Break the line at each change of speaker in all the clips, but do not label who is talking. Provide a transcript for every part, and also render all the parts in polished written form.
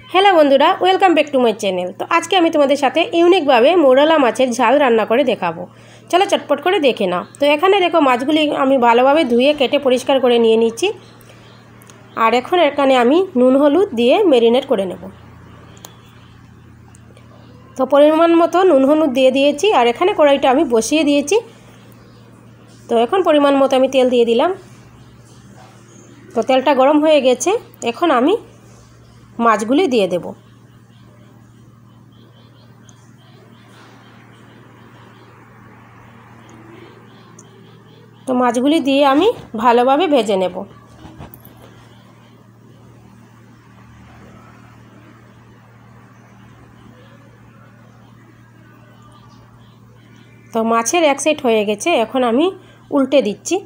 Hello बंधुरा welcome back to my channel. तो आज के आमी तुम्हारे साथे यूनिक भावे मोरला माछेर झाल रान्ना करे देखाबो। चलो चटपट करे देखे नाओ। तो एखाने देखो माछगुली आमी भालोभावे धुए केटे परिष्कार करे निये निচ্ছি। और एखन एखाने आमी नुन हलुद दिए मेरिनेट करे नेब। तो परिमाण मतो नुन हलुद दिए दिएছি और एखाने कड़ाईटा आमी बसिए दिएছি। तो एखन परिमाण मतो आमी तेल दिए दिलाम। तो तेलटा गरम हये गेছে। एखन आमी माछगुली दिए देब। तो माछगुली दिए आमी भालोभावे भेजे नेब। तो माछेर एक साइड हये गेছে, एखन आमी उल्टे दिচ্ছি।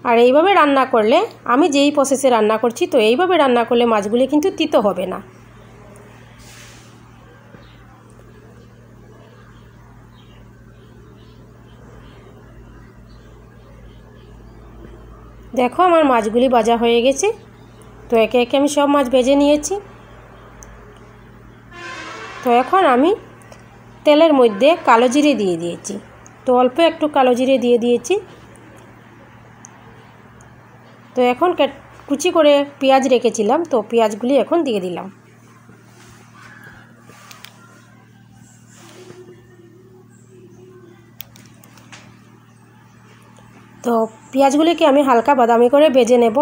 और এইভাবে রান্না করলে আমি যেই প্রসেসে রান্না করছি, তো এইভাবে রান্না করলে মাছগুলি কিন্তু তিতো হবে না। দেখো আমার মাছগুলি ভাজা হয়ে গেছে। তো একে একে আমি সব মাছ ভেজে নিয়েছি। তো এখন আমি তেলের মধ্যে কালো জিরে দিয়ে দিয়েছি। তো অল্প একটু কালো জিরে দিয়ে দিয়েছি। तो এখন কুচি করে পেঁয়াজ রেখেছিলাম, তো পেঁয়াজগুলি এখন দিয়ে দিলাম। তো পেঁয়াজগুলিকে আমি হালকা বাদামি করে ভেজে নেব।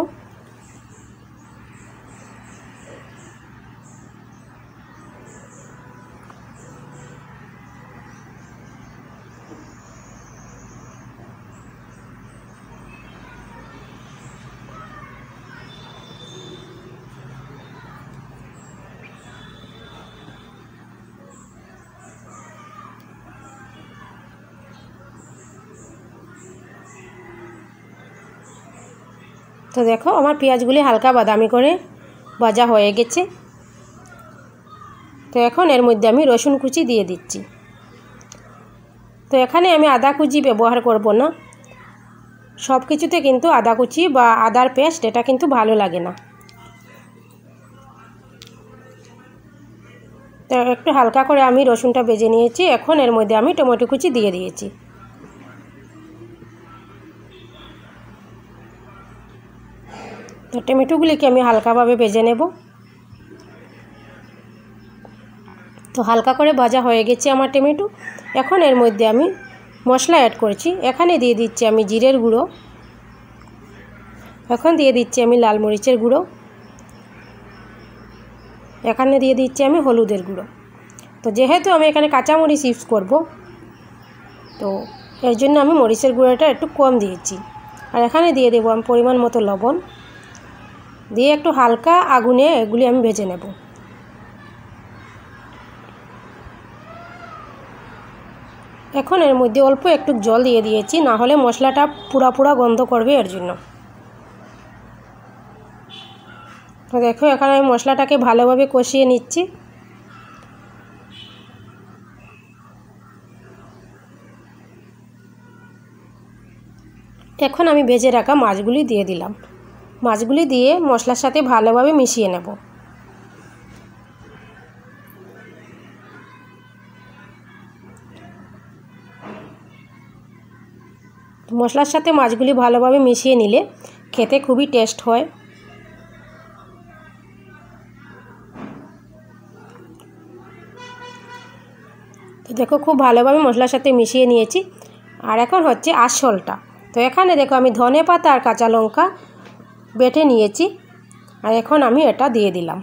तो देखो আমার পেঁয়াজগুলি হালকা বাদামি করে ভাজা হয়ে গেছে। তো এখন এর মধ্যে আমি রসুন কুচি দিয়ে দিচ্ছি। তো এখানে আমি আদা কুচি ব্যবহার করব না। সব কিছুতে কিন্তু আদা কুচি বা আদার পেস্ট এটা কিন্তু ভালো লাগে না। তো একটু হালকা করে আমি রসুনটা ভেজে নিয়েছি। এখন এর মধ্যে আমি টমেটো কুচি দিয়ে দিয়েছি। तो टमेटोগুলিকে আমি হালকাভাবে ভেজে নেব। তো হালকা করে ভাজা হয়ে গেছে আমার টমেটো। এখন এর মধ্যে আমি মশলা অ্যাড করছি। এখানে দিয়ে দিচ্ছি আমি জিরের গুঁড়ো। এখন দিয়ে দিচ্ছি আমি লাল মরিচের গুঁড়ো। এখানে দিয়ে দিচ্ছি আমি হলুদের গুঁড়ো। তো যেহেতু আমি এখানে কাঁচা মরিচ ইউজ করব, তো এর জন্য আমি মরিচের গুঁড়োটা একটু কম দিয়েছি। আর এখানে দিয়ে দেব আমি পরিমাণ মতো লবণ দিয়ে একটু হালকা আগুনে এগুলি আমি ভেজে নেব। এখন এর মধ্যে অল্প একটু জল দিয়ে দিয়েছি, না হলে মশলাটা পুরা গন্ধ করবে এর জন্য। তো দেখো এখানে আমি মশলাটাকে ভালোভাবে কষিয়ে নিচ্ছি। এখন আমি ভেজে রাখা মাছগুলি দিয়ে দিলাম। মাছগুলি দিয়ে মশলার সাথে ভালোভাবে মিশিয়ে নেব। মশলার সাথে মাছগুলি ভালোভাবে মিশিয়ে নিলে খেতে খুবই টেস্ট হয়। তো দেখো খুব ভালোভাবে মশলার সাথে মিশিয়ে নিয়েছি। আর এখন হচ্ছে আসলটা। তো এখানে দেখো আমি ধনেপাতা আর কাঁচা লঙ্কা বেটে নিয়েছি। আর এখন আমি এটা দিয়ে দিলাম।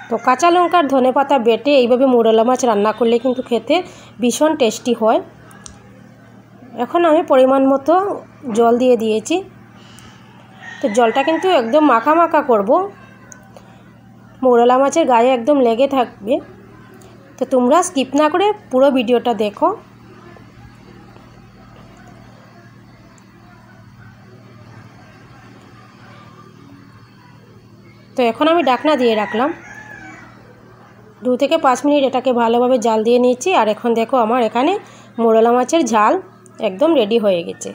তো কাঁচা লঙ্কার ধনেপাতা বেটে এইভাবে মোরলা মাছ রান্না করলে কিন্তু খেতে ভীষণ টেস্টি হয়। এখন আমি পরিমাণ মতো জল দিয়ে দিয়েছি। তো জলটা কিন্তু একদম মাখা মাখা করব, মোরলা মাছের গায়ে একদম লেগে থাকবে। তো তোমরা স্কিপ না করে পুরো ভিডিওটা দেখো। তো এখন আমি ঢাকনা দিয়ে রাখলাম। 2 থেকে 5 মিনিট এটাকে ভালোভাবে জাল দিয়ে নিয়েছি। আর এখন দেখো আমার এখানে মোরলা মাছের ঝাল একদম রেডি হয়ে গেছে।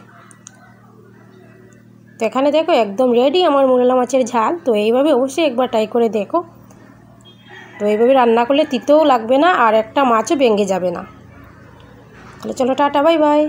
তো এখানে দেখো একদম রেডি আমার মোরলা মাছের ঝাল। তো এইভাবে অবশ্যই একবার ট্রাই করে দেখো। তো এইভাবে রান্না করলে তিতেও লাগবে না আর একটা মাছও ভেঙে যাবে না। তাহলে চলো টাটা, বাই বাই।